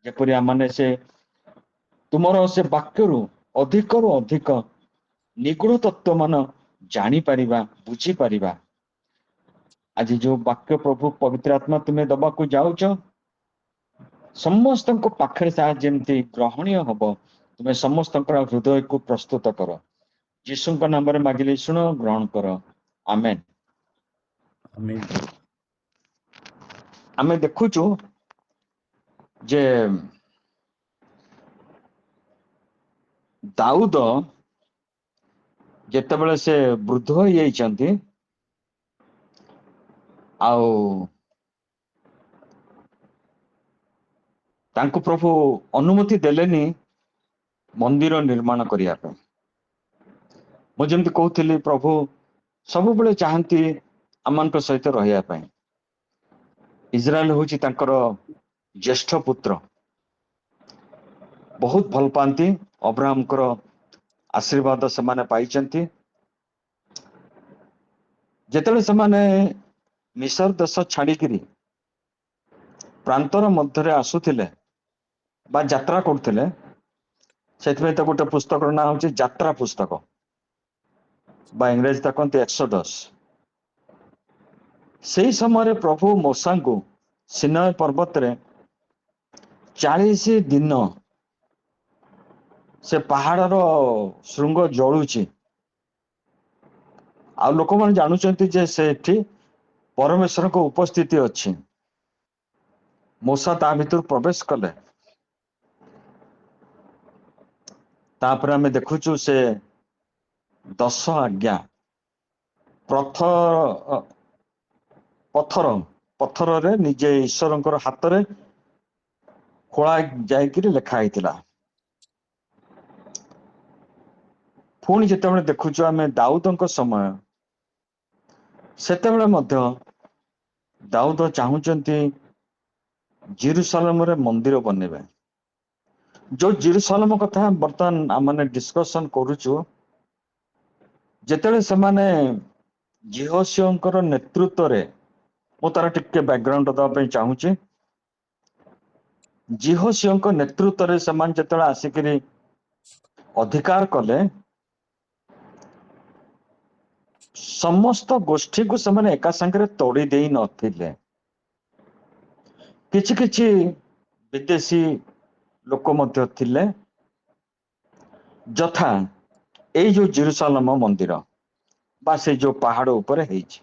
ଯେପରି ଆମମାନେ ସେ ତୁମର ସେ ବାକ୍ୟରୁ ଅଧିକରୁ ଅଧିକ ନିଗୁଢ ତତ୍ଵ ମାନ ଜାଣିପାରିବା, ବୁଝିପାରିବା। ଆଜି ଯୋଉ ବାକ୍ୟ ପ୍ରଭୁ ପବିତ୍ର ଆତ୍ମା ତୁମେ ଦବାକୁ ଯାଉଛ, ସମସ୍ତଙ୍କ ପାଖରେ ତାହା ଯେମିତି ଗ୍ରହଣୀୟ ହବ, ତୁମେ ସମସ୍ତଙ୍କର ହୃଦୟକୁ ପ୍ରସ୍ତୁତ କର। ଯୀଶୁଙ୍କ ନାମରେ ମାଗିଲେ ଶୁଣ, ଗ୍ରହଣ କର। ଆମେନ୍। ଆମେନ୍। ଆମେ ଦେଖୁଛୁ ଯେ ଦାଉଦ ଯେତେବେଳେ ସେ ବୃଦ୍ଧ ହେଇଯାଇଛନ୍ତି, ଆଉ ତାଙ୍କୁ ପ୍ରଭୁ ଅନୁମତି ଦେଲେନି ମନ୍ଦିର ନିର୍ମାଣ କରିବା ପାଇଁ। ମୁଁ ଯେମିତି କହୁଥିଲି, ପ୍ରଭୁ ସବୁବେଳେ ଚାହାନ୍ତି ଆମମାନଙ୍କ ସହିତ ରହିବା ପାଇଁ। ଇସ୍ରାଏଲ ହଉଛି ତାଙ୍କର ଜ୍ୟେଷ୍ଠ ପୁତ୍ର, ବହୁତ ଭଲ ପାଆନ୍ତି। ଅବ୍ରାହମଙ୍କର ଆଶୀର୍ବାଦ ସେମାନେ ପାଇଛନ୍ତି। ଯେତେବେଳେ ସେମାନେ ମିଶର ଦେଶ ଛାଡିକିରି ପ୍ରାନ୍ତର ମଧ୍ୟରେ ଆସୁଥିଲେ ବା ଯାତ୍ରା କରୁଥିଲେ, ସେଥିପାଇଁ ତ ଗୋଟେ ପୁସ୍ତକର ନାଁ ହଉଛି ଯାତ୍ରା ପୁସ୍ତକ, ବା ଇଂରେଜୀ ତାକୁ କହନ୍ତି ଏକ୍ସୋଡସ୍। ସେଇ ସମୟରେ ପ୍ରଭୁ ମୋଶାଙ୍କୁ ସିନାଇ ପର୍ବତରେ 40 ଦିନ ସେ ପାହାଡର ଶୃଙ୍ଗ ଜଳୁଛି, ଆଉ ଲୋକମାନେ ଜାଣୁଛନ୍ତି ଯେ ସେଠି ପରମେଶ୍ୱରଙ୍କ ଉପସ୍ଥିତି ଅଛି। ମୋଶା ତା ଭିତରୁ ପ୍ରବେଶ କଲେ। ତାପରେ ଆମେ ଦେଖୁଛୁ ସେ 10 ଆଜ୍ଞା ପଥରରେ ନିଜେ ଈଶ୍ୱରଙ୍କର ହାତରେ ଖୋଳା ଯାଇକିରି ଲେଖା ହେଇଥିଲା। ପୁଣି ଯେତେବେଳେ ଦେଖୁଛୁ ଆମେ ଦାଉଦଙ୍କ ସମୟ, ସେତେବେଳେ ମଧ୍ୟ ଦାଉଦ ଚାହୁଁଛନ୍ତି ଜେରୁସାଲେମରେ ମନ୍ଦିର ବନେଇବେ। ଯୋଉ ଜେରୁସାଲେମ କଥା ବର୍ତ୍ତମାନ ଆମେ ଡିସ୍କସନ କରୁଛୁ, ଯେତେବେଳେ ସେମାନେ ଯେହୋଶୁଆଙ୍କର ନେତୃତ୍ୱରେ, ମୁଁ ତାର ଟିକେ ବ୍ୟାକଗ୍ରାଉଣ୍ଡ ଦେବା ପାଇଁ ଚାହୁଁଛି। ଯେହୋଶୁଆଙ୍କ ନେତୃତ୍ୱରେ ସେମାନେ ଯେତେବେଳେ ଆସିକିରି ଅଧିକାର କଲେ, ସମସ୍ତ ଗୋଷ୍ଠୀକୁ ସେମାନେ ଏକା ସାଙ୍ଗରେ ତୋଡ଼ି ଦେଇ ନଥିଲେ। କିଛି କିଛି ବିଦେଶୀ ଲୋକ ମଧ୍ୟ ଥିଲେ, ଯଥା ଏଇ ଯୋଉ ଜେରୁସାଲେମ ମନ୍ଦିର ବା ସେଇ ଯୋଉ ପାହାଡ ଉପରେ ହେଇଛି,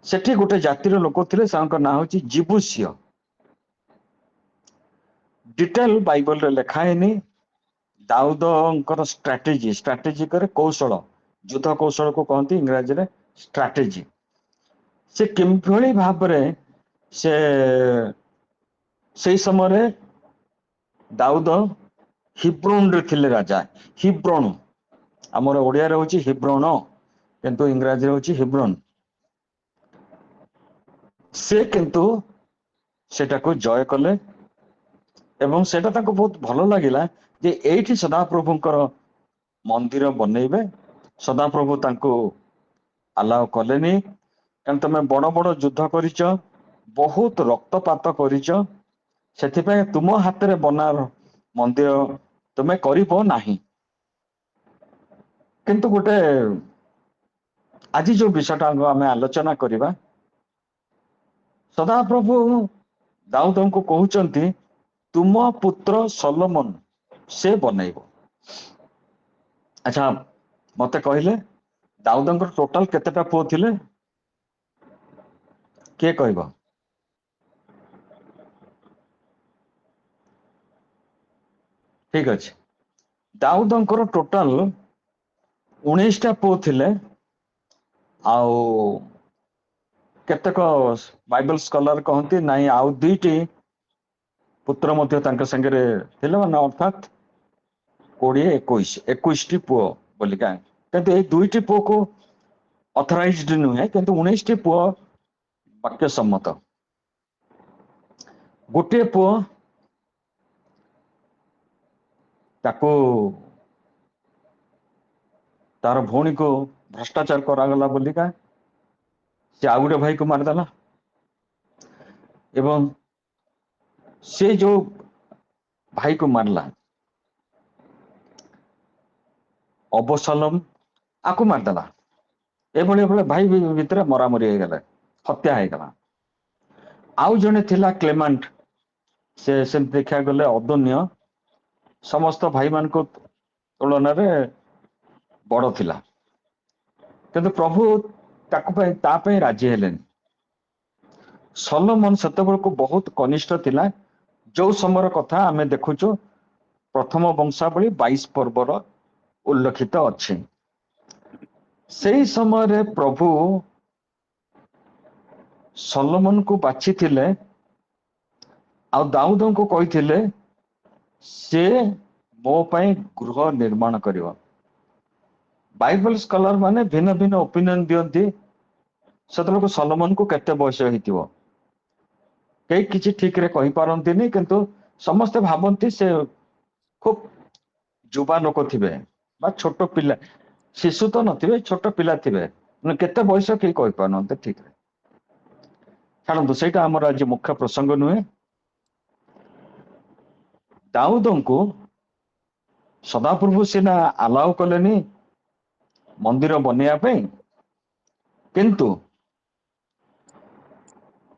ସେଠି ଗୋଟେ ଜାତିର ଲୋକ ଥିଲେ, ତାଙ୍କ ନାଁ ହଉଛି ଜିବୁସିୟ। ଡିଟେଲ ବାଇବଲରେ ଲେଖା ହେଇନି। ଦାଉଦଙ୍କର ଷ୍ଟ୍ରାଟେଜି କରେ କୌଶଳ, ଯୁଦ୍ଧ କୌଶଳକୁ କହନ୍ତି ଇଂରାଜୀରେ ଷ୍ଟ୍ରାଟେଜି। ସେ କିଭଳି ଭାବରେ ସେ ସେଇ ସମୟରେ ଦାଉଦ ହିବ୍ରୋନରେ ଥିଲେ ରାଜା। ହିବ୍ରୋନ ଆମର ଓଡିଆରେ ହଉଛି ହିବ୍ରୋନ, କିନ୍ତୁ ଇଂରାଜୀରେ ହଉଛି ହିବ୍ରୋନ। ସେ କିନ୍ତୁ ସେଟାକୁ ଜୟ କଲେ ଏବଂ ସେଟା ତାଙ୍କୁ ବହୁତ ଭଲ ଲାଗିଲା ଯେ ଏଇଠି ସଦାପ୍ରଭୁଙ୍କର ମନ୍ଦିର ବନେଇବେ। ସଦାପ୍ରଭୁ ତାଙ୍କୁ ଆଲାଉ କଲେନି, କାରଣ ତମେ ବଡ ବଡ ଯୁଦ୍ଧ କରିଛ, ବହୁତ ରକ୍ତପାତ କରିଛ, ସେଥିପାଇଁ ତୁମ ହାତରେ ବନା ମନ୍ଦିର ତୁମେ କରିବ ନାହିଁ। କିନ୍ତୁ ଗୋଟେ ଆଜି ଯୋଉ ବିଷୟଟା ଆମେ ଆଲୋଚନା କରିବା, ସଦାପ୍ରଭୁ ଦାଉଦଙ୍କୁ କହୁଛନ୍ତି ତୁମ ପୁତ୍ର ସଲୋମନ ସେ ବନେଇବ। ଆଚ୍ଛା, ମତେ କହିଲେ ଦାଉଦଙ୍କର ଟୋଟାଲ କେତେଟା ପୁଅ ଥିଲେ? କିଏ କହିବ? ଠିକ ଅଛି, ଦାଉଦଙ୍କର ଟୋଟାଲ 19ଟା ପୁଅ ଥିଲେ। ଆଉ କେତେକ ବାଇବଲ ସ୍କଲାର କହନ୍ତି ନାଇଁ ଆଉ 2ଟି ପୁତ୍ର ମଧ୍ୟ ତାଙ୍କ ସାଙ୍ଗରେ ଥିଲେ, ମାନେ ଅର୍ଥାତ୍ 21ଟି ପୁଅ ବୋଲିକା। କିନ୍ତୁ ଏଇ 2ଟି ପୁଅକୁ ଅଥରାଇଜଡ ନୁହେଁ, କିନ୍ତୁ 19ଟି ପୁଅ ବାକ୍ୟ ସମ୍ମତ। ଗୋଟିଏ ପୁଅ ତାକୁ ତାର ଭଉଣୀକୁ ଭ୍ରଷ୍ଟାଚାର କରାଗଲା ବୋଲିକା ସେ ଆଉ ଗୋଟେ ଭାଇକୁ ମାରିଦେଲା। ଏବଂ ସେ ଯୋଉ भाई को मारला, अबसलम आकु मारदेला, एभली एभली भाई भितर मरामरी हो गला, हत्या हो गला। आउ जने थिला क्लेमेंट, से देखा गले अदन्य, समस्त भाई मान को तुलन में बड़ थिला, किंतु प्रभु ताकु राजी हेलेन। सलोमन सेतेबेल को बहुत कनिष्ठ थिला, जो समय कथा आमे देखुचु प्रथम वंशावली 22 पर्वर उल्लेखित अच्छे। से समय रे प्रभु सलोमन को बाछि थिले, आ दाऊद को कही थिले से मो पई गृह निर्माण करिवो। बाइबल स्कॉलर माने भिन्न भिन्न ओपिनियन दियंती, सेतलो को सलोमन को केते बयस हेतिवो कई किछि ठीक रे कहि पारंतिनी, किंतु समस्त भाबंती से खूब जुबा लोक थिबे बा छोट पिला, शिशु तो नथिबे, छोट पिला थिबे, केते बयस के कहि पारनते ठीक रे। छाड़ू सेटा हमर आज मुख्य प्रसंग नुहे। दाऊद को सदाप्रभु सिना अलाउ कलेनी मंदिर बनैया पे, किंतु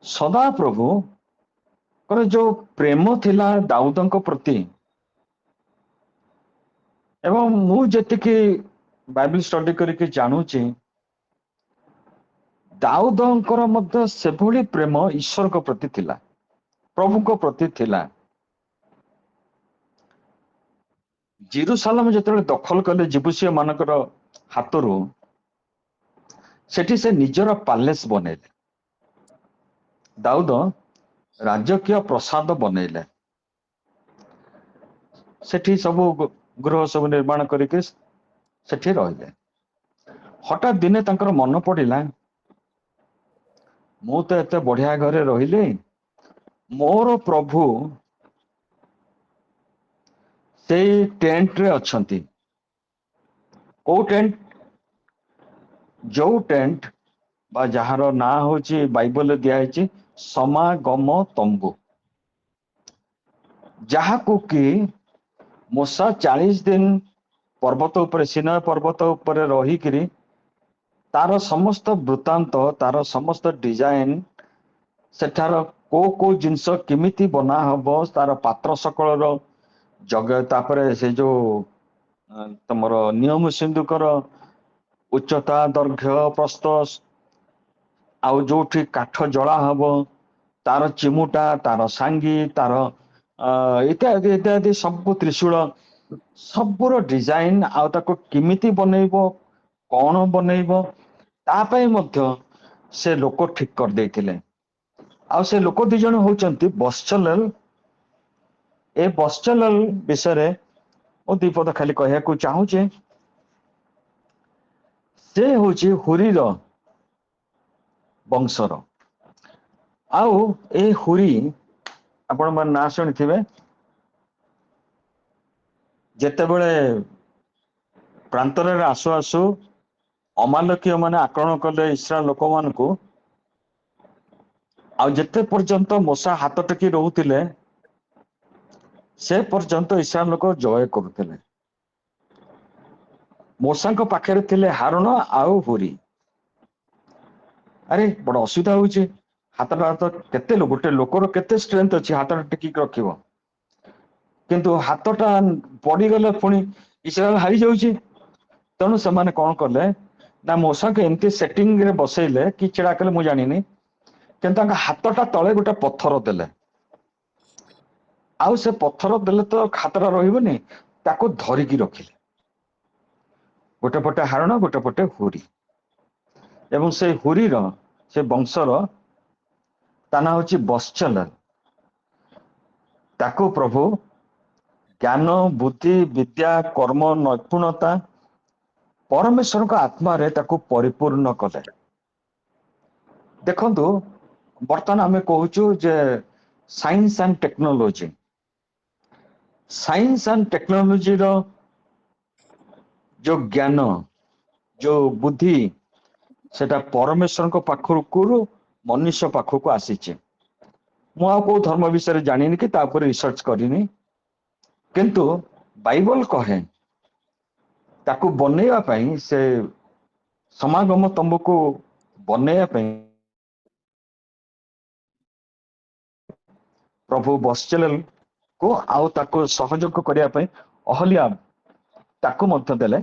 सदाप्रभु कर जो प्रेम थिला दाऊद को प्रति, एवं मु जतिकी बाइबल स्टडी करके जानूची दाऊदंकर मध्य सेभली प्रेम ईश्वर को प्रति थिला, प्रभु को प्रति थिला। जेरूसालेम जतले दखल कले जिबुसिया मानकर हातरू, सेठी से निजर पैलेस बनैले, दाऊद राजकीय प्रसाद बनैले, सेठी सब गृह सब निर्माण करके सेठी रहिले। हठात दिने तांकर मन पड़िला, मु तो एते बढ़िया घरे रहिले, मोर प्रभु से टेंट रे अछंती। को टेंट? जो टेंट बा जहार ना होची बाइबल दिया है समागम तंबू, जहा को कि मूसा 40 दिन पर्वत उपर, सिनाय पर्वत उपर रही करी तार समस्त वृत्तांत, तार समस्त डिजाइन, सेठार को जिनस किमिति बना हबो, तार पात्र सकल जगह, तापरे से जो तमर नियम सिंधुकर उच्चता, दैर्घ्य, प्रस्थ, आउ जो काठ जला हबो, तार चिमुटा, तार सांगी, तार इत्यादि इत्यादि सब त्रिशूल सबुर डिजाइन, आउ ताको किमिति बनैबो, कौन बनैबो, तापई मध्य से लोक ठीक कर देथिले। आउ से लोक दि जण होचंती बसचलेल। ए बसचलेल विषय रे ओ दीपद खाली कहया को चाहू छे। से होची हुरीर वंशर, आउ ए हुरी आपण मन ना सुनि थिबे, जेते बेले प्रांतरे आसु आसु अमालकीय माने आक्रमण कले इस्राएल लोक मान को, आ जेते पर्यंत मूसा हाथ टेकी रहउतिले से पर्यंत इस्राएल लोक जय करुतिले। मूसा को पाखरे थिले हारून आउ हुरी। अरे बड़ असुविधा होची, हाथटा तो केते गोटे लोकर केते स्ट्रेंथ अछि हाथ टेकी रखिबो, किंतु हाथटा पड़ी गले पुणी इस्राएल हारी जाउची। तेणु से माने कौन कले ना मूसा के एमती सेटिंग रे बसैले कि चिड़ा कले मु जानिनी, किंतु हाथटा तले गोटे पत्थर देले, आउ से पत्थर देले तो हाथटा रहिबनी, ताको धरिकी रखिले, गोटे पटे हारण गोटे पटे हुरी। एवं से हुरीर से वंशर ताना होची बसचलेल। ताको प्रभु ज्ञान, बुद्धि, विद्या, कर्म, नैपुणता परमेश्वर का आत्मा रे ताको परिपूर्ण कले। देखंतु बर्तमान आमे कहूचु जे science and technology, science and technology रो जो ज्ञान, जो बुद्धि, सेटा परमेश्वर को पाखरु मनुष्य पाखक आसीचे। मु आ को धर्म विषय जानिनी कि ता ऊपर रिसर्च करिनी, କିନ୍ତୁ ବାଇବଲ କହେ ତାକୁ ବନେଇବା ପାଇଁ, ସେ ସମାଗମ ତମ୍ବୁକୁ ବନେଇବା ପାଇଁ ପ୍ରଭୁ ବତ୍ସଲେଲ କୁ ଆଉ ତାକୁ ସହଯୋଗ କରିବା ପାଇଁ ଅହଲ୍ୟାବ ତାକୁ ମଧ୍ୟ ଦେଲେ।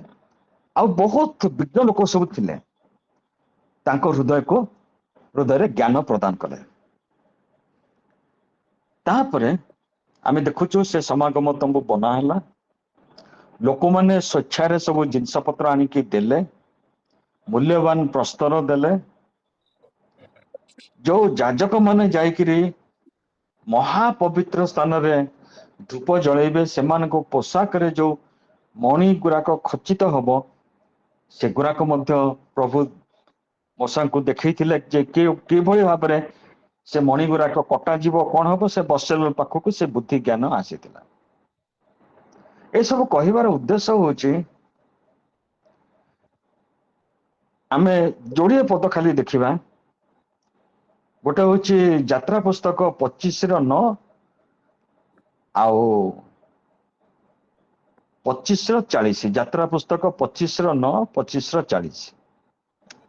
ଆଉ ବହୁତ ବିଜ୍ଞ ଲୋକ ସବୁ ଥିଲେ, ତାଙ୍କ ହୃଦୟରେ ଜ୍ଞାନ ପ୍ରଦାନ କଲେ। ତାପରେ ଆମେ ଦେଖୁଛୁ ସେ ସମାଗମ ତମ୍ବୁ ବନା ହେଲା, ଲୋକମାନେ ସ୍ୱେଚ୍ଛାରେ ସବୁ ଜିନିଷ ପତ୍ର ଆଣିକି ଦେଲେ, ମୂଲ୍ୟବାନ ପ୍ରସ୍ତର ଦେଲେ। ଯୋଉ ଯାଜକ ମାନେ ଯାଇକିରି ମହାପବିତ୍ର ସ୍ଥାନରେ ଧୂପ ଜଳେଇବେ, ସେମାନଙ୍କ ପୋଷାକରେ ଯୋଉ ମଣି ଗୁଡାକ ଖଚିତ ହବ, ସେଗୁଡାକ ମଧ୍ୟ ପ୍ରଭୁ ମୂଷାଙ୍କୁ ଦେଖେଇଥିଲେ ଯେ କିଭଳି ଭାବରେ ସେ ମଣି ଗୁଡାକ କଟାଯିବ, କଣ ହବ। ସେ ବତ୍ସଲେଲ ପାଖକୁ ସେ ବୁଦ୍ଧି ଜ୍ଞାନ ଆସିଥିଲା। ଏସବୁ କହିବାର ଉଦ୍ଦେଶ୍ୟ ହଉଛି, ଆମେ ଯୋଡିଏ ପଦ ଖାଲି ଦେଖିବା। ଗୋଟେ ହଉଛି ଯାତ୍ରା ପୁସ୍ତକ 25:9 ଆଉ 25:40। ଯାତ୍ରା ପୁସ୍ତକ 25:9, 25:40।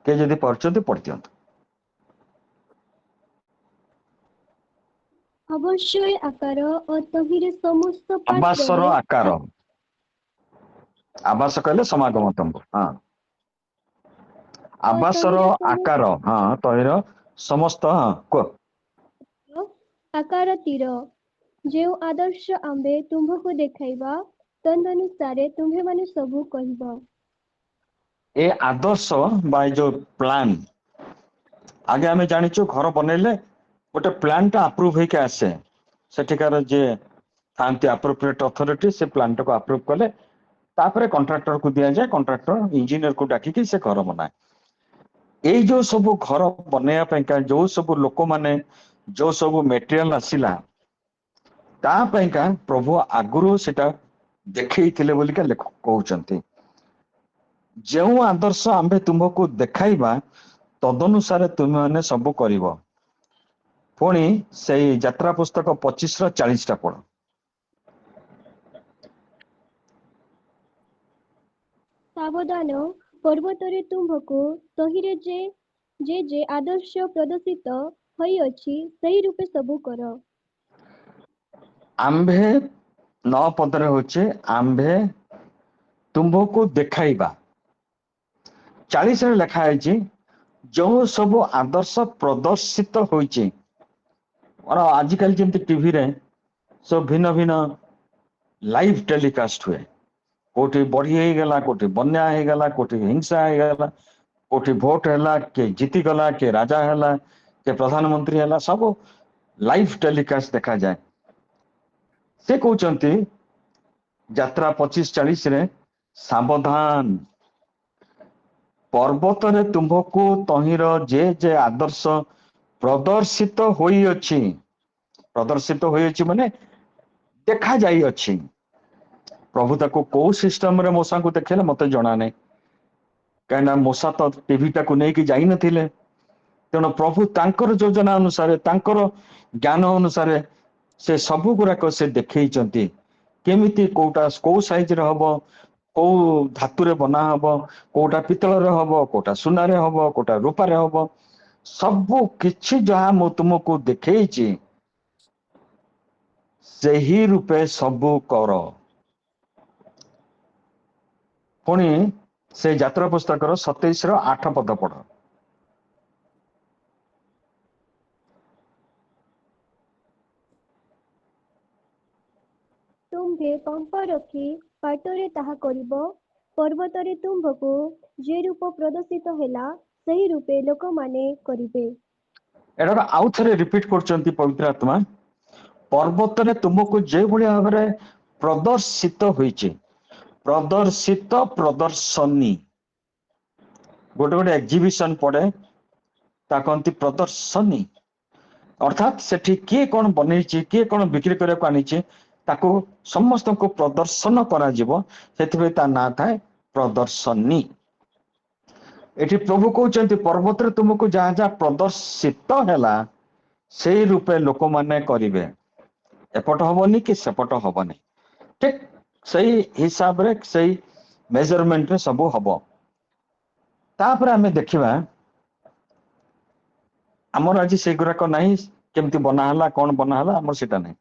କେ ଯଦି ପଢୁଛନ୍ତି ପଢି ଦିଅନ୍ତୁ। ଅବଶ୍ୟ ଆକାର ଓ ତହିଁରେ ସମସ୍ତ ଆବାସର ପାତ୍ରରେ ଆକାର, ଆବାସ କହିଲେ ସମାଗମ ତମ୍ବୁ। ହଁ, ଆବାସର ତହିଁରେ ସମସ୍ତ ଆକାର, ହଁ, ତହିଁର ସମସ୍ତ, ହଁ କୁହ। ଆକାର ତୀର ଯେଉଁ ଆଦର୍ଶ ଆମ୍ଭେ ତୁମ୍ଭକୁ ଦେଖାଇବା, ତଦନୁସାରେ ତୁମ୍ଭେମାନେ ସବୁ କହିବ। ଏ ଆଦର୍ଶ ବା ଏ ଯୋଉ ପ୍ଲାନ, ଆଗେ ଆମେ ଜାଣିଛୁ ଘର ବନେଇଲେ ଗୋଟେ ପ୍ଲାନ ଟା ଆପ୍ରୁଭ ହେଇକି ଆସେ। ସେଠିକାର ଯିଏ ଥାନ୍ତି ଆପ୍ରୋପ୍ରିଏଟ ଅଥରିଟି, ସେ ପ୍ଲାନ ଟାକୁ ଆପ୍ରୁଭ କଲେ ତାପରେ କଣ୍ଟ୍ରାକ୍ଟର କୁ ଦିଆଯାଏ। କଣ୍ଟ୍ରାକ୍ଟର ଇଞ୍ଜିନିୟର କୁ ଡାକିକି ସେ ଘର ବନାଏ। ଏଇ ଯୋଉ ସବୁ ଘର ବନେଇବା ପାଇଁକା ଯୋଉ ସବୁ ଲୋକମାନେ, ଯୋଉ ସବୁ ମେଟେରିଆଲ ଆସିଲା, ତା ପାଇଁକା ପ୍ରଭୁ ଆଗରୁ ସେଟା ଦେଖେଇଥିଲେ ବୋଲିକା କହୁଛନ୍ତି। ଯେଉଁ ଆଦର୍ଶ ଆମ୍ଭେ ତୁମକୁ ଦେଖାଇବା, ତଦନୁସାରେ ତୁମେମାନେ ସବୁ କରିବ। ପୁଣି ସେଇ ଯାତ୍ରା ପୁସ୍ତକ 25:40 ଟା ପଢ। ସାବଧାନ, ପର୍ବତରେ ତୁମ୍ଭକୁ ତହିଁରେ ଯେ ଆଦର୍ଶ ପ୍ରଦର୍ଶିତ ହୋଇଅଛି, ସେହି ରୂପେ ସବୁ କର। ଆମ୍ଭେ 9 ପଦରେ ହଉଛି ଆମ୍ଭେ ତୁମ୍ଭକୁ ଦେଖାଇବା। 40ରେ ଲେଖା ହେଇଛି ଯୋଉ ସବୁ ଆଦର୍ଶ ପ୍ରଦର୍ଶିତ ହୋଇଛି। ଆଜିକାଲି ଯେମିତି ଟିଭିରେ ସବୁ ଭିନ୍ନ ଭିନ୍ନ ଲାଇଭ ଟେଲିକାଷ୍ଟ ହୁଏ। କୋଉଠି ବଢି ହେଇଗଲା, କୋଉଠି ବନ୍ୟା ହେଇଗଲା, କୋଉଠି ହିଂସା ହେଇଗଲା, କୋଉଠି ଭୋଟ ହେଲା, କିଏ ଜିତିଗଲା, କିଏ ରାଜା ହେଲା, କିଏ ପ୍ରଧାନମନ୍ତ୍ରୀ ହେଲା, ସବୁ ଲାଇଭ ଟେଲିକାଷ୍ଟ ଦେଖାଯାଏ। ସେ କହୁଛନ୍ତି ଯାତ୍ରା 25:40ରେ, ସାବଧାନ, ପର୍ବତରେ ତୁମ୍ଭକୁ ତହିଁର ଯେ ଆଦର୍ଶ ପ୍ରଦର୍ଶିତ ହୋଇଅଛି। ପ୍ରଦର୍ଶିତ ହୋଇଅଛି ମାନେ ଦେଖା ଯାଇଅଛି। ପ୍ରଭୁ ତାକୁ କୋଉ ସିଷ୍ଟମରେ ମୂଷାଙ୍କୁ ଦେଖେଇଲେ ମତେ ଜଣା ନାହିଁ, କାହିଁକିନା ମୂଷା ତ ଟିଭି ଟାକୁ ନେଇକି ଯାଇନଥିଲେ। ତେଣୁ ପ୍ରଭୁ ତାଙ୍କର ଯୋଜନା ଅନୁସାରେ, ତାଙ୍କର ଜ୍ଞାନ ଅନୁସାରେ ସେ ସବୁ ଗୁଡାକ ସେ ଦେଖେଇଛନ୍ତି। କେମିତି କୋଉଟା କୋଉ ସାଇଜରେ ହବ, କୋଉ ଧାତୁରେ ବନା ହବ, କୋଉଟା ପିତ୍ତଳରେ ହବ, କୋଉଟା ସୁନାରେ ହବ, କୋଉଟା ରୂପାରେ ହବ, ସବୁ କିଛି ଯାହା ମୁଁ ତୁମକୁ ଦେଖେଇଛି, ସେହି ରୂପେ ସବୁ କର। ପୁଣି ସେ ଯାତ୍ରା ପୁସ୍ତକର 27:8 ପଦ ପଢ। ତୁମ୍ଭେ ପମ୍ପ ରଖି ପାଟରେ ତାହା କରିବ। ପର୍ବତରେ ତୁମ୍ଭକୁ ଯେ ରୂପ ପ୍ରଦର୍ଶିତ ହେଲା, ସେହି ରୂପେ ଲୋକମାନେ କରିବେ। ଏଟାକୁ ଆଉ ଥରେ ରିପିଟ କରୁଛନ୍ତି ପବିତ୍ର ଆତ୍ମା। ପର୍ବତରେ ତୁମକୁ ଯେଭଳି ଭାବରେ ପ୍ରଦର୍ଶିତ ହୋଇଛି, ପ୍ରଦର୍ଶିତ, ପ୍ରଦର୍ଶନୀ, ଗୋଟେ ଗୋଟେ ଏକ୍ଜିବିସନ ପଡେ, ତା କହନ୍ତି ପ୍ରଦର୍ଶନୀ। ଅର୍ଥାତ ସେଠି କିଏ କଣ ବନେଇଛି, କିଏ କଣ ବିକ୍ରି କରିବାକୁ ଆଣିଛି, ତାକୁ ସମସ୍ତଙ୍କୁ ପ୍ରଦର୍ଶନ କରାଯିବ। ସେଥିପାଇଁ ତା ନାଁ ଥାଏ ପ୍ରଦର୍ଶନୀ। ଏଠି ପ୍ରଭୁ କହୁଛନ୍ତି ପର୍ବତରେ ତୁମକୁ ଯାହା ଯାହା ପ୍ରଦର୍ଶିତ ହେଲା, ସେଇ ରୂପେ ଲୋକମାନେ କରିବେ। ଏପଟ ହବନି କି ସେପଟ ହବନି। ठीक सही हिसाब रे सही मेजरमेंट रे सब हबो। तापर आमे देखिबा हमर आज से गुराक नाही केमती बना हला कोन बना हला हमर सेटा नाही।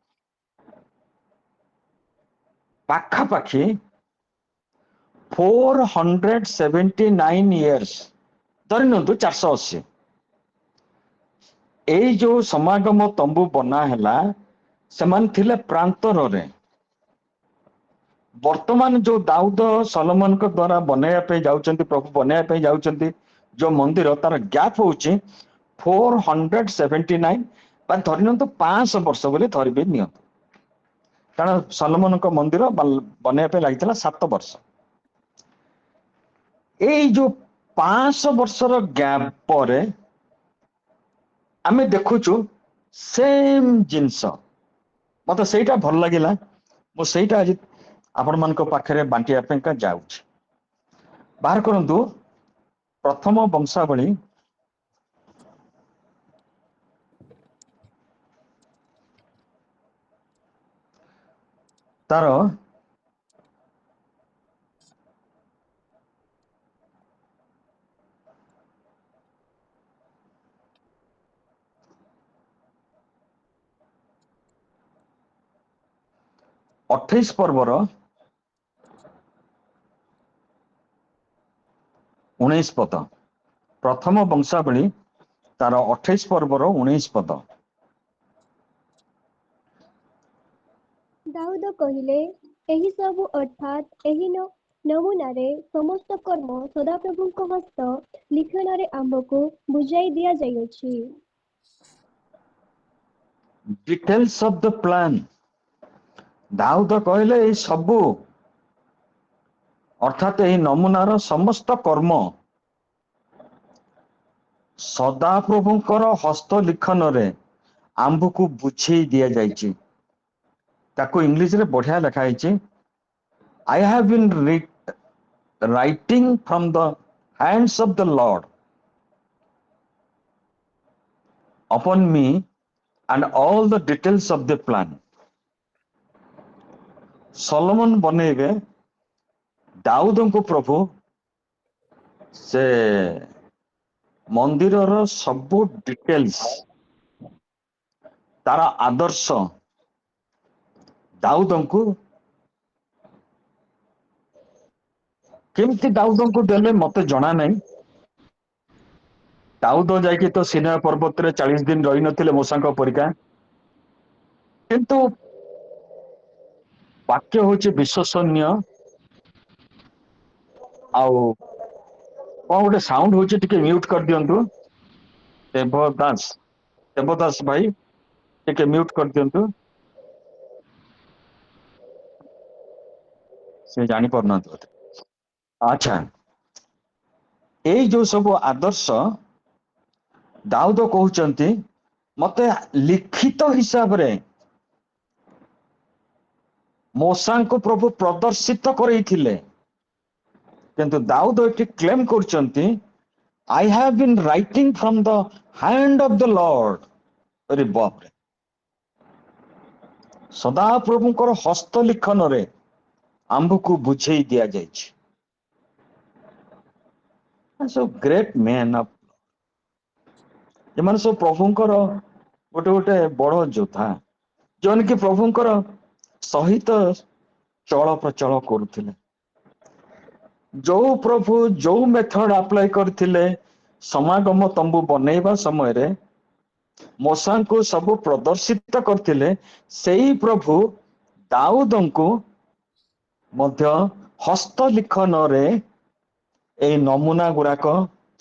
पाखा पाखी 479 years धरि नतु 480 एई जो समागम तंबू बना हला समान थिले प्रांतर रे। वर्तमान जो दाऊद सलोमन को द्वारा बनाया पे जाउचंती प्रभु बनाया पे जाउचंती जो मंदिर तार गैप होची 479 बा धरि नतु 500 वर्ष बोले धरि बे नियत कारण सलोमन को मंदिर बनाया पे लागितला 7 वर्ष। एई जो 500 वर्षर गैप परे आमे देखुचु सेम जिंस मत सेटा भल लागिला मो सेटा आज आपण मानक पाखरे बांटिया पे का जाउछ। बाहर करंतु प्रथम वंशावली तार 28 पर्वर 19 पद प्रथम वंशावली तार 28 पर्वर 19 पद। ଦାଉଦ କହିଲେ, ଏହି ସବୁ ଅର୍ଥାତ୍ ଏହି ନମୁନାରେ ସମସ୍ତ କର୍ମ ସଦାପ୍ରଭୁଙ୍କ ହସ୍ତ ଲିଖନରେ ଆମ୍ଭକୁ ବୁଝାଇ ଦିଆଯାଇଅଛି। डिटेल्स ऑफ द प्लान दाऊद कहले एई सबु अर्थात एई नमूनार समस्त कर्म सदाप्रभुंकर हस्त लिखन रे आंबको बुझेई दिया जायछि। ताको इंग्लिश रे बढ़िया लिखा है I have been writing from the hands of the lord upon me and all the details of the plan. Solomon बनेबे दाऊद को प्रभु से मंदिर सबू डिटेल्स तारा आदर्श दाऊद को केमती दाऊद को देले मते जना नहीं। दाऊद जाकि तो सिना पर्वत रे 40 दिन रही नथिले मूसा परिका किंतु वाक्य होची विश्वसनीय आउ कौन गोटे साउंड होची टिके म्यूट कर दियंतु। देवदास भाई टिके म्यूट कर दियंतु से जानी पड़ना। अच्छा एई जो सब आदर्श दाऊद कहउचंती मते लिखित हिसाब रे मूसा को प्रभु प्रदर्शित करैथिले किंतु दाऊद एटी क्लेम करचंती I have been writing from the hand of the Lord. अरे बाप रे सदा प्रभुंकर हस्त लिखन रे आंबको बुझेई दिया जायछि। सो ग्रेट मैन ऑफ एमान सब प्रभुंकर गोटे गोटे बड़ योद्धा जोन कि प्रभुंकर सहित चल प्रचल करुथिले। जो प्रभु जो मेथड अप्लाई करथिले समागम तंबू बनेଇବା ସମୟରେ मूसा को सब प्रदर्शित करथिले सेही प्रभु दाऊदଙ୍କୁ मध्य हस्त लिखन रे ए नमूना गुराक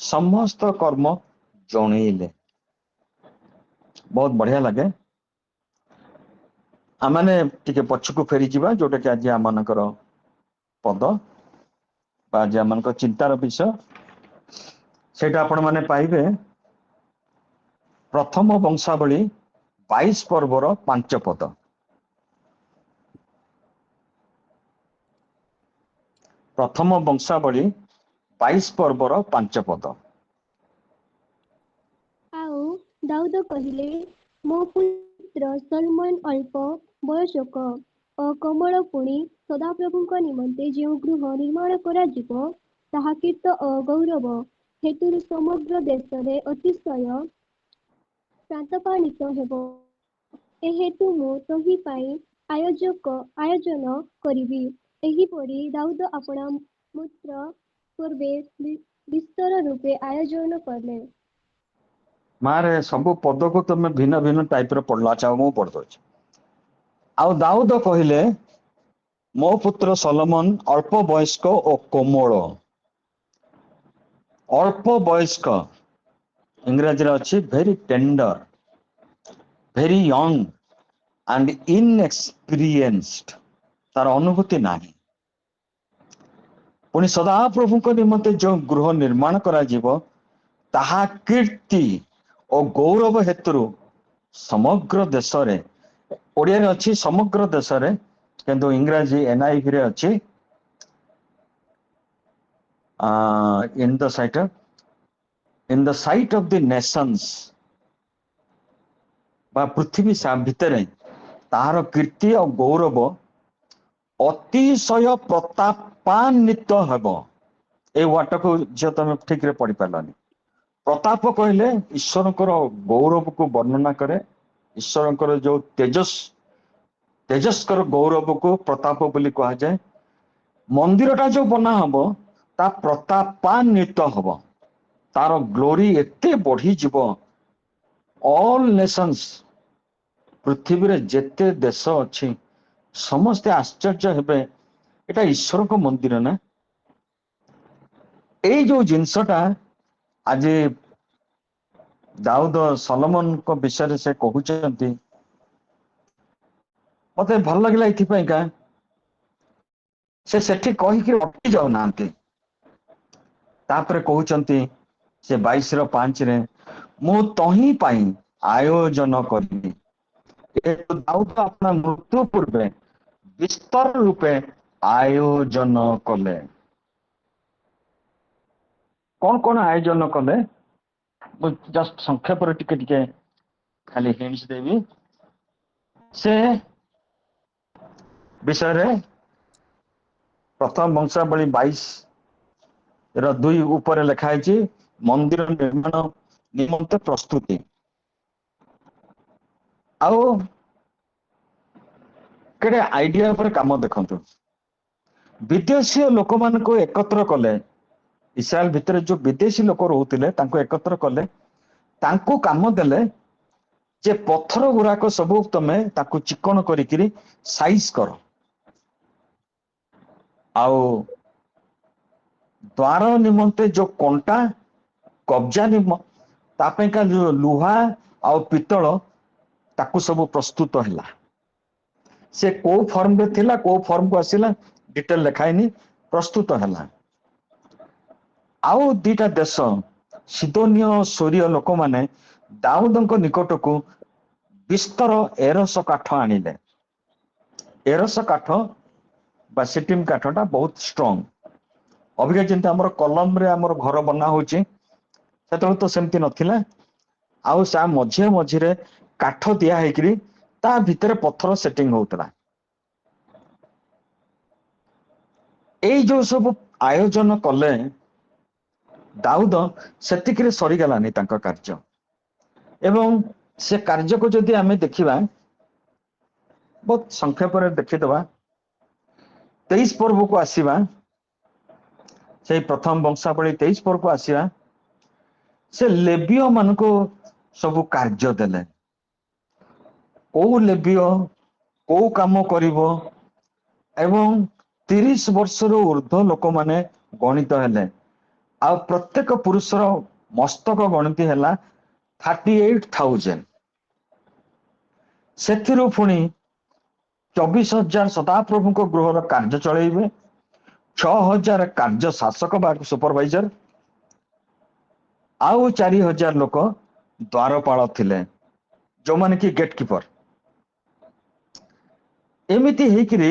समस्त कर्म जणेइले। बहुत बढ़िया लगे आमाने टिके पछकु फेरी जिबा जोटा कि आज आमनकर पद बा आज आमनकर चिंतार विषय सेटा आपण माने पाइबे प्रथम वंशावली 22 पर्वर 5 पद। प्रथम वंशावली 22 पर्वर 5 पद। ଆଉ ଦାଉଦ କହିଲେ, ମୋ ପୁତ୍ର ସଲମନ ଅଳ୍ପ ବୟସ୍କ, କମଳ ପୁଣି ସଦାପ୍ରଭୁଙ୍କ ନିମନ୍ତେ ଯେଉଁ ଗୃହ ନିର୍ମାଣ କରାଯିବ ତାହା କୀର୍ତ୍ତ ଓ ଗୌରବ ହେତୁରୁ ସମଗ୍ର ଦେଶରେ ଅତିଶୟ ପ୍ରାନ୍ତପାଣିତ ହେବ। ଏ ହେତୁ ମୁଁ ତହି ପାଇଁ ଆୟୋଜନ କରିବି। ଏହିପରି ଦାଉଦ ଆପଣା ମୂତ୍ର ପୂର୍ବେ ବିସ୍ତର ରୂପେ ଆୟୋଜନ କଲେ। ମାରେ ସବୁ ପଦକୁ ତମେ ଭିନ୍ନ ଭିନ୍ନ ଟାଇପ ର ପଢିଲା ଚାହ ମୁଁ ପଢିଦଉଛି। ଆଉ ଦାଉଦ କହିଲେ ମୋ ପୁତ୍ର ସଲୋମନ ଅଳ୍ପ ବୟସ୍କ ଓ କୋମଳ। ଅଳ୍ପ ବୟସ୍କ ଇଂରାଜୀରେ ଅଛି very tender, very young and inexperienced. ତାର ଅନୁଭୂତି ନାହିଁ। ପୁଣି ସଦାପ୍ରଭୁଙ୍କ ନିମନ୍ତେ ଯେଉଁ ଗୃହ ନିର୍ମାଣ କରାଯିବ ତାହା କୀର୍ତ୍ତି ଓ ଗୌରବ ହେତୁରୁ ସମଗ୍ର ଦେଶରେ, ଓଡିଆରେ ଅଛି ସମଗ୍ର ଦେଶରେ, କିନ୍ତୁ ଇଂରାଜୀ NIV ରେ ଅଛି in the sight of the nations, ବା ପୃଥିବୀ ଭିତରେ ତାହାର କୀର୍ତ୍ତି ଆଉ ଗୌରବ ଅତିଶୟ ପ୍ରତାପାନ୍ୱିତ ହେବ। ଏଇ ୱାର୍ଡଟାକୁ ଝିଅ ତମେ ଠିକ ରେ ପଢି ପାରିଲନି। ପ୍ରତାପ କହିଲେ ଈଶ୍ୱରଙ୍କର ଗୌରବକୁ ବର୍ଣ୍ଣନା କରେ। ଈଶ୍ୱରଙ୍କର ଯୋଉ ତେଜସ୍କର ଗୌରବକୁ ପ୍ରତାପ ବୋଲି କୁହାଯାଏ। ମନ୍ଦିରଟା ଯୋଉ ବନା ହବ ତା ପ୍ରତାପାନ୍ୱିତ ହବ। ତାର ଗ୍ଲୋରି ଏତେ ବଢିଯିବ, ଅଲ୍ ନେସନ୍ସ, ପୃଥିବୀରେ ଯେତେ ଦେଶ ଅଛି ସମସ୍ତେ ଆଶ୍ଚର୍ଯ୍ୟ ହେବେ, ଏଟା ଈଶ୍ୱରଙ୍କ ମନ୍ଦିର ନା। ଏଇ ଯୋଉ ଜିନିଷଟା ଆଜି ଦାଉଦ ସଲୋମନଙ୍କ ବିଷୟରେ ସେ କହୁଛନ୍ତି, ମତେ ଭଲ ଲାଗିଲା ଏଥିପାଇଁକା ସେ ସେଠି କହିକି ଅଟକି ଯାଉନାହାନ୍ତି। ତାପରେ କହୁଛନ୍ତି ସେ 22:5 ମୁଁ ତହିଁ ପାଇଁ ଆୟୋଜନ କରିବି। ଦାଉଦ ଆପଣା ମୃତ୍ୟୁ ପୂର୍ବେ ବିସ୍ତର ରୂପେ ଆୟୋଜନ କଲେ। କଣ କଣ ଆୟୋଜନ କଲେ ମୁଁ ଜଷ୍ଟ ସଂକ୍ଷେପରେ ଟିକେ ଟିକେ ଖାଲି ହିଣ୍ଟସ ଦେବି। ସେ ବିଷୟରେ ପ୍ରଥମ ବଂଶାବଳୀ 22:2 ଉପରେ ଲେଖା ହେଇଛି ମନ୍ଦିର ନିର୍ମାଣ ନିମନ୍ତେ ପ୍ରସ୍ତୁତି। ଆଉ କେଡେ ଆଇଡିଆ ଉପରେ କାମ ଦେଖନ୍ତୁ। ବିଦେଶୀୟ ଲୋକମାନଙ୍କୁ ଏକତ୍ର କଲେ। ଇସ୍ରାଏଲ ଭିତରେ ଯୋଉ ବିଦେଶୀ ଲୋକ ରହୁଥିଲେ ତାଙ୍କୁ ଏକତ୍ର କଲେ, ତାଙ୍କୁ କାମ ଦେଲେ ଯେ ପଥର ଗୁଡାକ ସବୁ ତମେ ତାକୁ ଚିକଣ କରିକିରି ସାଇଜ କର। ଆଉ ଦ୍ୱାର ନିମନ୍ତେ ଯୋଉ କଣ୍ଟା, କବଜା ତା ପାଇଁକା ଯୋଉ ଲୁହା ଆଉ ପିତ୍ତଳ ତାକୁ ସବୁ ପ୍ରସ୍ତୁତ ହେଲା। ସେ କୋଉ ଫର୍ମରେ ଥିଲା କୋଉ ଫର୍ମକୁ ଆସିଲା ଡିଟେଲ ଲେଖା ହେଇନି, ପ୍ରସ୍ତୁତ ହେଲା। ଆଉ ଦିଟା ଦେଶ ସିଦୋନୀୟ ସୋରିୟ ଲୋକମାନେ ଦାଉଦଙ୍କ ନିକଟକୁ ବିସ୍ତର ଏରସ କାଠ ଆଣିଲେ। ଏରସ କାଠ ବା ସିଟିମ କାଠଟା ବହୁତ ଷ୍ଟ୍ରଙ୍ଗ। ଅବିକା ଯେମିତି ଆମର କଲମରେ ଆମର ଘର ବନା ହଉଛି, ସେତେବେଳେ ତ ସେମିତି ନଥିଲା। ଆଉ ମଝିରେ ମଝିରେ କାଠ ଦିଆ ହେଇକିରି ତା ଭିତରେ ପଥର ସେଟିଂ ହଉଥିଲା। ଏଇ ଯୋଉ ସବୁ ଆୟୋଜନ କଲେ ଦାଉଦ, ସେତିକିରେ ସରିଗଲାନି ତାଙ୍କ କାର୍ଯ୍ୟ। ଏବଂ ସେ କାର୍ଯ୍ୟକୁ ଯଦି ଆମେ ଦେଖିବା, ବହୁତ ସଂକ୍ଷେପରେ ଦେଖିଦବା। 23 ପର୍ବକୁ ଆସିବା, ସେଇ ପ୍ରଥମ ବଂଶାବଳୀ 23 ପର୍ବକୁ ଆସିବା। ସେ ଲେବୀୟ ମାନଙ୍କୁ ସବୁ କାର୍ଯ୍ୟ ଦେଲେ। କୋଉ ଲେବୀୟ କୋଉ କାମ କରିବ, ଏବଂ 30 ବର୍ଷରୁ ଉର୍ଦ୍ଧ୍ୱ ଲୋକମାନେ ଗଣିତ ହେଲେ। ଆଉ ପ୍ରତ୍ୟେକ ପୁରୁଷର ମସ୍ତକ ଗଣତି ହେଲା 38,000। ସେଥିରୁ ପୁଣି 24,000 ସଦାପ୍ରଭୁଙ୍କ ଗୃହର କାର୍ଯ୍ୟ ଚଳେଇବେ, 6,000 କାର୍ଯ୍ୟ ଶାସକ ବା ସୁପରଭାଇଜର, ଆଉ 4,000 ଲୋକ ଦ୍ୱାରପାଳ ଥିଲେ, ଯୋଉମାନେ କି ଗେଟ କିପର। ଏମିତି ହେଇକିରି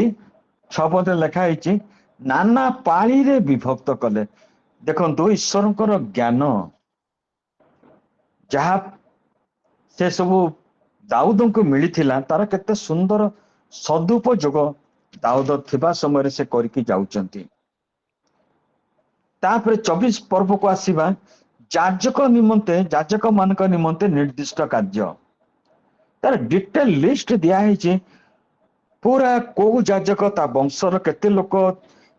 6 ପଦରେ ଲେଖା ହେଇଛି ନାନା ପାଳିରେ ବିଭକ୍ତ କଲେ। ଦେଖନ୍ତୁ ଈଶ୍ୱରଙ୍କର ଜ୍ଞାନ ଯାହା ସେ ସବୁ ଦାଉଦଙ୍କୁ ମିଳିଥିଲା, ତାର କେତେ ସୁନ୍ଦର ସଦୁପଯୋଗ ଦାଉଦ ଥିବା ସମୟରେ ସେ କରିକି ଯାଉଛନ୍ତି। ତାପରେ 24 ପର୍ବକୁ ଆସିବା, ଯାଜକ ମାନଙ୍କ ନିମନ୍ତେ ନିର୍ଦ୍ଦିଷ୍ଟ କାର୍ଯ୍ୟ, ତାର ଡିଟେଲ ଲିଷ୍ଟ ଦିଆହେଇଛି। ପୁରା କୋଉ ଯାଜକ, ତା ବଂଶର କେତେ ଲୋକ,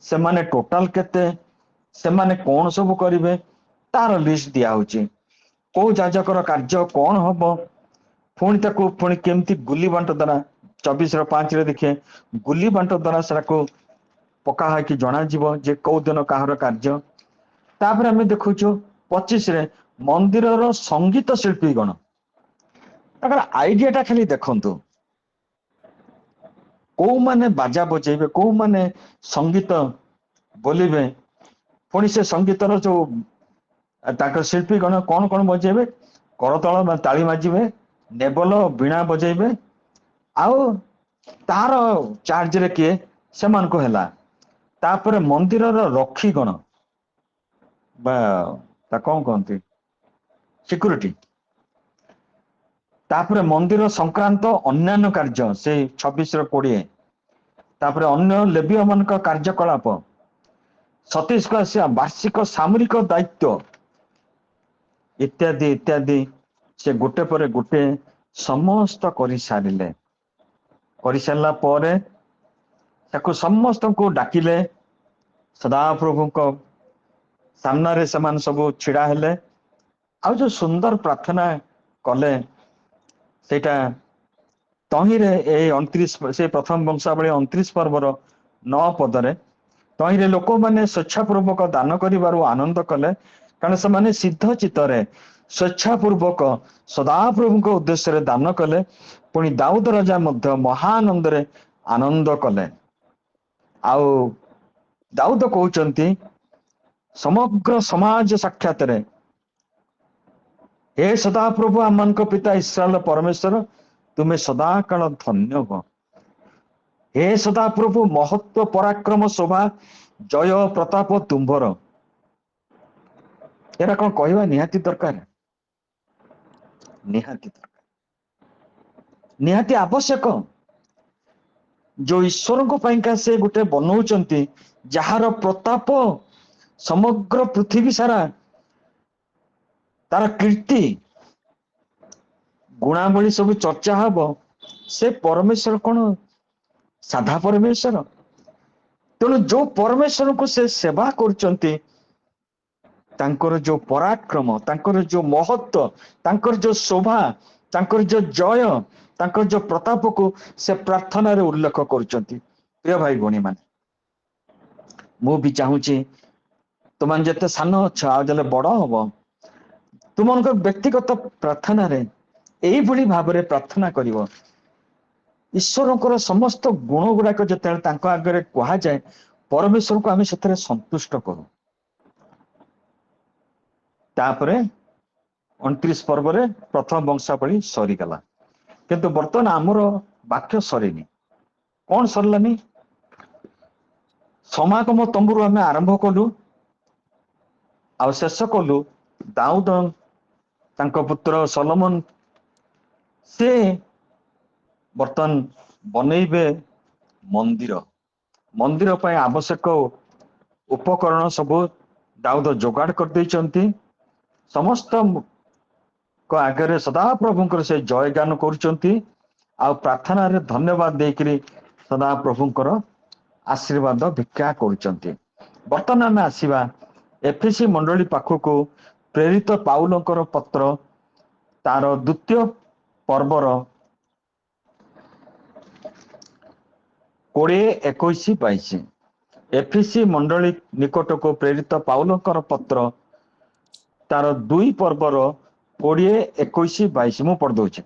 ସେମାନେ ଟୋଟାଲ କେତେ, ସେମାନେ କଣ ସବୁ କରିବେ, ତାର ଲିଷ୍ଟ ଦିଆ ହଉଛି। କୋଉ ଯାଜକର କାର୍ଯ୍ୟ କଣ ହବ, ପୁଣି ତାକୁ ପୁଣି କେମିତି ଗୁଲି ବାଣ୍ଟ ଦ୍ୱାରା 24:5 ଦେଖେ, ଗୁଲି ବାଣ୍ଟ ଦ୍ୱାରା ସେଟାକୁ ପକା ହେଇକି ଜଣାଯିବ ଯେ କୋଉ ଦିନ କାହାର କାର୍ଯ୍ୟ। ତାପରେ ଆମେ ଦେଖୁଛୁ 25ରେ ମନ୍ଦିରର ସଙ୍ଗୀତ ଶିଳ୍ପୀ ଗଣ, ତାଙ୍କର ଆଇଡିଆ ଟା ଖାଲି ଦେଖନ୍ତୁ, କୋଉମାନେ ବାଜା ବଜେଇବେ, କୋଉମାନେ ସଙ୍ଗୀତ ବୋଲିବେ, ପୁଣି ସେ ସଙ୍ଗୀତର ଯୋଉ ତାଙ୍କର ଶିଳ୍ପୀ ଗଣ କଣ କଣ ବଜେଇବେ, କରତାଳ ତାଳି ବାଜିବେ, ନେବଲ ବୀଣା ବଜେଇବେ, ଆଉ ତାର ଚାର୍ଜରେ କିଏ, ସେମାନଙ୍କୁ ହେଲା। ତାପରେ ମନ୍ଦିରର ରକ୍ଷୀ ଗଣ ବା ତା କଣ କହନ୍ତି, ସିକ୍ୟୁରିଟି। ତାପରେ ମନ୍ଦିର ସଂକ୍ରାନ୍ତ ଅନ୍ୟାନ୍ୟ କାର୍ଯ୍ୟ ସେଇ 26-20, ତାପରେ ଅନ୍ୟ ଲେବୀୟ ମାନଙ୍କ କାର୍ଯ୍ୟକଳାପ, 27କୁ ଆସିବା ବାର୍ଷିକ ସାମରିକ ଦାୟିତ୍ୱ ଇତ୍ୟାଦି ଇତ୍ୟାଦି, ସେ ଗୋଟେ ପରେ ଗୋଟେ ସମସ୍ତ କରିସାରିଲେ। କରିସାରିଲା ପରେ ତାକୁ ସମସ୍ତଙ୍କୁ ଡାକିଲେ, ସଦାପ୍ରଭୁଙ୍କ ସାମ୍ନାରେ ସେମାନେ ସବୁ ଛିଡା ହେଲେ, ଆଉ ଯୋଉ ସୁନ୍ଦର ପ୍ରାର୍ଥନା କଲେ, ସେଇଟା ତହିଁରେ ଏଇ 29, ସେ ପ୍ରଥମ ବଂଶାବଳୀ 29 ପର୍ବର 9 ପଦରେ, ତହିଁରେ ଲୋକମାନେ ସ୍ୱେଚ୍ଛାପୂର୍ବକ ଦାନ କରିବାରୁ ଆନନ୍ଦ କଲେ, କାରଣ ସେମାନେ ସିଦ୍ଧ ଚିତ୍ତରେ ସ୍ୱେଚ୍ଛାପୂର୍ବକ ସଦାପ୍ରଭୁଙ୍କ ଉଦ୍ଦେଶ୍ୟରେ ଦାନ କଲେ। ପୁଣି ଦାଉଦ ରାଜା ମଧ୍ୟ ମହାନନ୍ଦରେ ଆନନ୍ଦ କଲେ। ଆଉ ଦାଉଦ କହୁଛନ୍ତି ସମଗ୍ର ସମାଜ ସାକ୍ଷାତରେ, ହେ ସଦାପ୍ରଭୁ ଆମମାନଙ୍କ ପିତା ଇସ୍ରାଏଲ ପରମେଶ୍ୱର, ତୁମେ ସଦାକାଳ ଧନ୍ୟ ହୁଅ। ହେ ସଦାପ୍ରଭୁ ମହତ୍ଵ ପରାକ୍ରମ ଶୋଭା ଜୟ ପ୍ରତାପ ତୁମ୍ଭର। ଏରା କଣ କହିବା ନିହାତି ଦରକାର? ନିହାତି ଦରକାର, ନିହାତି ଆବଶ୍ୟକ। ଯୋଉ ଈଶ୍ୱରଙ୍କ ପାଇଁକା ସେ ଗୋଟେ ବନଉଛନ୍ତି, ଯାହାର ପ୍ରତାପ ସମଗ୍ର ପୃଥିବୀ ସାରା, ତାର କୀର୍ତ୍ତି ଗୁଣାବଳୀ ସବୁ ଚର୍ଚ୍ଚା ହବ, ସେ ପରମେଶ୍ୱର କଣ ସାଧା ପରମେଶ୍ୱର? ତେଣୁ ଯୋଉ ପରମେଶ୍ୱରଙ୍କୁ ସେ ସେବା କରୁଛନ୍ତି, ତାଙ୍କର ଯୋଉ ପରାକ୍ରମ, ତାଙ୍କର ଯୋଉ ମହତ୍ଵ, ତାଙ୍କର ଯୋଉ ଶୋଭା, ତାଙ୍କର ଯୋଉ ଜୟ, ତାଙ୍କର ଯୋଉ ପ୍ରତାପକୁ ସେ ପ୍ରାର୍ଥନାରେ ଉଲ୍ଲେଖ କରୁଛନ୍ତି। ପ୍ରିୟ ଭାଇ ଭଉଣୀ ମାନେ, ମୁଁ ବି ଚାହୁଁଛି ତୁମେ ଯେତେ ସାନ ଅଛ, ଆଉ ଯେତେ ବଡ ହବ, ତୁମମାନଙ୍କ ବ୍ୟକ୍ତିଗତ ପ୍ରାର୍ଥନାରେ ଏଇଭଳି ଭାବରେ ପ୍ରାର୍ଥନା କରିବ। ଈଶ୍ୱରଙ୍କର ସମସ୍ତ ଗୁଣ ଗୁଡାକ ଯେତେବେଳେ ତାଙ୍କ ଆଗରେ କୁହାଯାଏ, ପରମେଶ୍ୱରଙ୍କୁ ଆମେ ସେଥିରେ ସନ୍ତୁଷ୍ଟ କରୁ। ତାପରେ 29 ପର୍ବରେ ପ୍ରଥମ ବଂଶାବଳୀ ସରିଗଲା। କିନ୍ତୁ ବର୍ତ୍ତମାନ ଆମର ବାକ୍ୟ ସରିନି। କଣ ସରିଲାନି? ସମାଗମ ତମ୍ବୁରୁ ଆମେ ଆରମ୍ଭ କଲୁ, ଆଉ ଶେଷ କଲୁ ଦାଉଦ ତାଙ୍କ ପୁତ୍ର ସଲୋମନ, ସେ ବର୍ତ୍ତମାନ ବନେଇବେ ମନ୍ଦିର। ମନ୍ଦିର ପାଇଁ ଆବଶ୍ୟକ ଉପକରଣ ସବୁ ଦାଉଦ ଯୋଗାଡ଼ କରିଦେଇଛନ୍ତି। ସମସ୍ତ ଆଗରେ ସଦାପ୍ରଭୁଙ୍କର ସେ ଜୟଗାନ କରୁଛନ୍ତି, ଆଉ ପ୍ରାର୍ଥନାରେ ଧନ୍ୟବାଦ ଦେଇକରି ସଦାପ୍ରଭୁଙ୍କର ଆଶୀର୍ବାଦ ଭିକ୍ଷା କରୁଛନ୍ତି। ବର୍ତ୍ତମାନ ଆମେ ଆସିବା ଏଫେସୀ ମଣ୍ଡଳୀ ପାଖକୁ, ପ୍ରେରିତ ପାଉଲଙ୍କର ପତ୍ର, ତାର ଦ୍ଵିତୀୟ ପର୍ବର 20, 21, 22। ଏଫେସୀ ମଣ୍ଡଳୀ ନିକଟକୁ ପ୍ରେରିତ ପାଉଲଙ୍କର ପତ୍ର, ତାର 2 ପର୍ବର 20, 21, 22 ମୁଁ ପଢିଦଉଛି।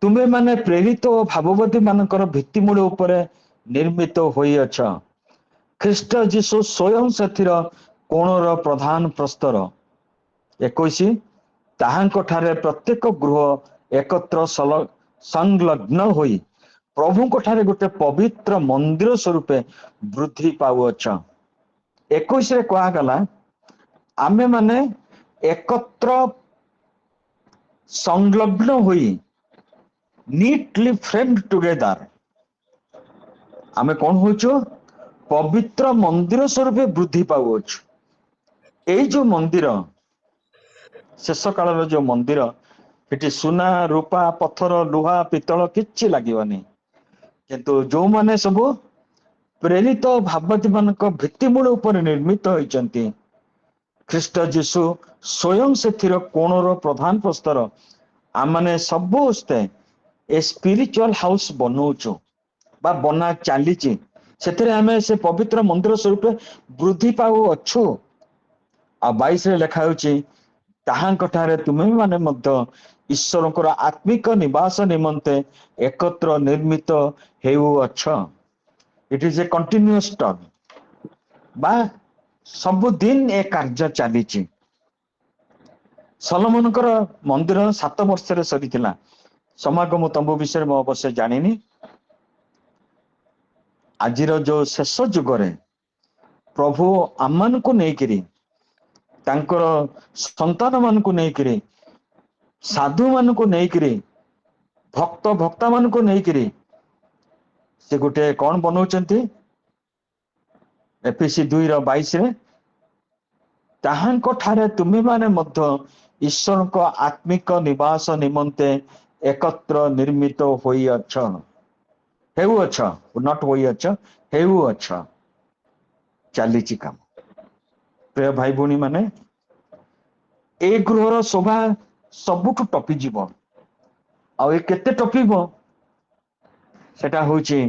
ତୁମେ ମାନେ ପ୍ରେରିତ ଓ ଭାବବାଦୀ ମାନଙ୍କର ଭିତ୍ତିମୂଳ ଉପରେ ନିର୍ମିତ ହୋଇଅଛ। ଖ୍ରୀଷ୍ଟ ଯୀଶୁ ସ୍ୱୟଂ ସେଥିର କୋଣର ପ୍ରଧାନ ପ୍ରସ୍ତର। 21, ତାହାଙ୍କ ଠାରେ ପ୍ରତ୍ୟେକ ଗୃହ ଏକତ୍ର ସଂଲଗ୍ନ ହୋଇ ପ୍ରଭୁଙ୍କ ଠାରେ ଗୋଟେ ପବିତ୍ର ମନ୍ଦିର ସ୍ୱରୂପେ ବୃଦ୍ଧି ପାଉଅଛ। 21ରେ କୁହାଗଲା, ଆମେ ମାନେ ଏକତ୍ର ସଂଲଗ୍ନ ହୋଇ, neatly framed together, आमे कौन होचो पवित्र मंदिर स्वरूप वृद्धि पाउछ। एई जो मंदिर शेष काल जो मंदिर सेठी सुना रूपा पत्थर लुहा पितल किछि लागिवनी किंतु जो माने सब प्रेरित भावती मानक भित्तिमूल उपर निर्मित होइचंती ख्रीष्ट जीशु स्वयं से कोणर प्रधान प्रस्तर आमने सबुस्ते ए स्पिरिचुअल हाउस बनौचु बा बना चलीची से आमे से पवित्र मंदिर स्वरूप वृद्धि पाउ अच्छु। आ 22 रे लेखा होची ताहांकठारे तुमे माने मध्य ईश्वरकर आत्मिक निवास निमंते एकत्र निर्मित हेउ अछ। It is a continuous term बा सब दिन ए कार्य चलीची। सलोमनकर मंदिर 7 वर्ष रे सरीथिला। समागम तंबू विषय में अवश्य जानिनी। आजिर जो शेष जुगरे प्रभु आमान को नेकिरी तांकर संतान मान को नेकिरी साधु मान को नेकिरी भक्त भक्ता मान को नेकिरी से गोटे कौन बनौचंती एफएसी 2:22 रे ताहांको ठारे तुमे माने मध्य ईश्वर को आत्मिक निवास निमंते एकत्र निर्मित होई अछ। हेउ अछ नॉट होई अछ हेउ अछ चालीची काम। प्रिय भाई भूणी माने ए गृहर शोभा सबुठु टपी जीव आ ए केते टपीबो सेटा होची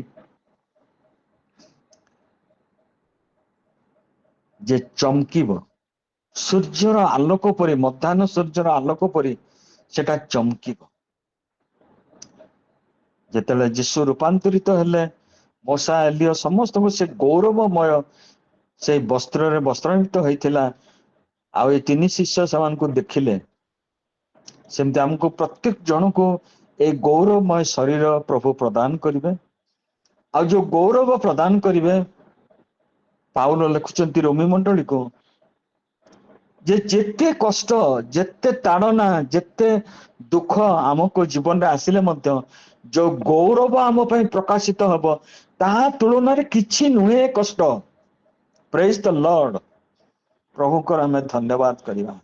जे चमकीबो सूर्यर आलोक परी मध्याह्न सूर्यर आलोक परी सेटा चमकीबो। जेतेले जीशु रूपांतरित हेले मूसा एलिया समस्त को से गौरवमय से वस्त्र रे वस्त्रान्वित होइथिला। आ ए 3 शिष्य समान को देखिले सेमते हमको प्रत्येक जन को ए गौरवमय शरीर प्रभु प्रदान करिवे। आ जो गौरव प्रदान करिवे पाउल लिखुचंती रोमी मंडली को जे जेते कष्ट जेते ताड़ना जेते दुख आमको जीवन रे आसिले मध्य जो गौरव आम पई प्रकाशित हबो ताहा तुलना रे किछि नुहे कष्ट। Praise the Lord. प्रभु को हमें धन्यवाद करिवा।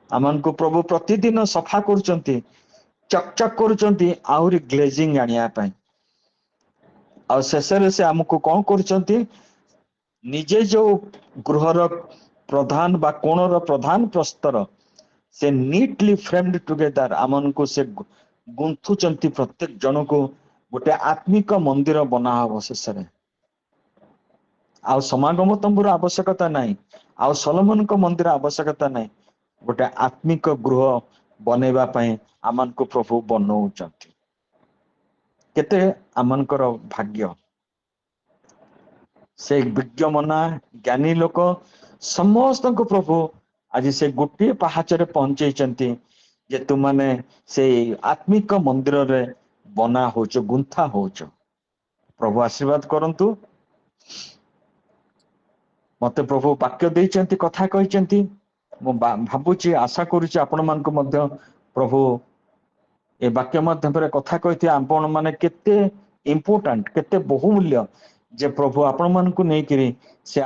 आमन को प्रभु प्रतिदिन सफा करूचंती चकचक करूचंती आहुरी ग्लेजिंग आनिया पई आ शेषरे से हमको कौन करूचंती निजे जो गृहर प्रधान बा कोणर प्रधान प्रस्तर से नीटली फ्रेम्ड टुगेदर आमन को से गुंथुचंती प्रत्येक जन को गोटे आत्मिक मंदिर बना हबो। शेषरे आ समागम तंबुर आवश्यकता नहीं आ सलोमन को मंदिर आवश्यकता नहीं गोटे आत्मिक गृह बनेबा पई आमन को प्रभु बनौचंती। केते आमनकर भाग्य से विज्ञमना ज्ञानी लोक समस्त को प्रभु आज से गोटे पहाचरे पहुंचेचंती जे तुमाने से आत्मिक मंदिर रे बना होच गुंथा होच। प्रभु आशीर्वाद करंतु। मते प्रभु वाक्य देइचंती कथा कहिचंती मु भाबुची आशा करूची आपण मान को मध्य प्रभु ए वाक्य माध्यम कथा कही आपण माने केते इम्पोर्टेंट केते बहुमूल्य जे प्रभु आपण मान को नहीं करी से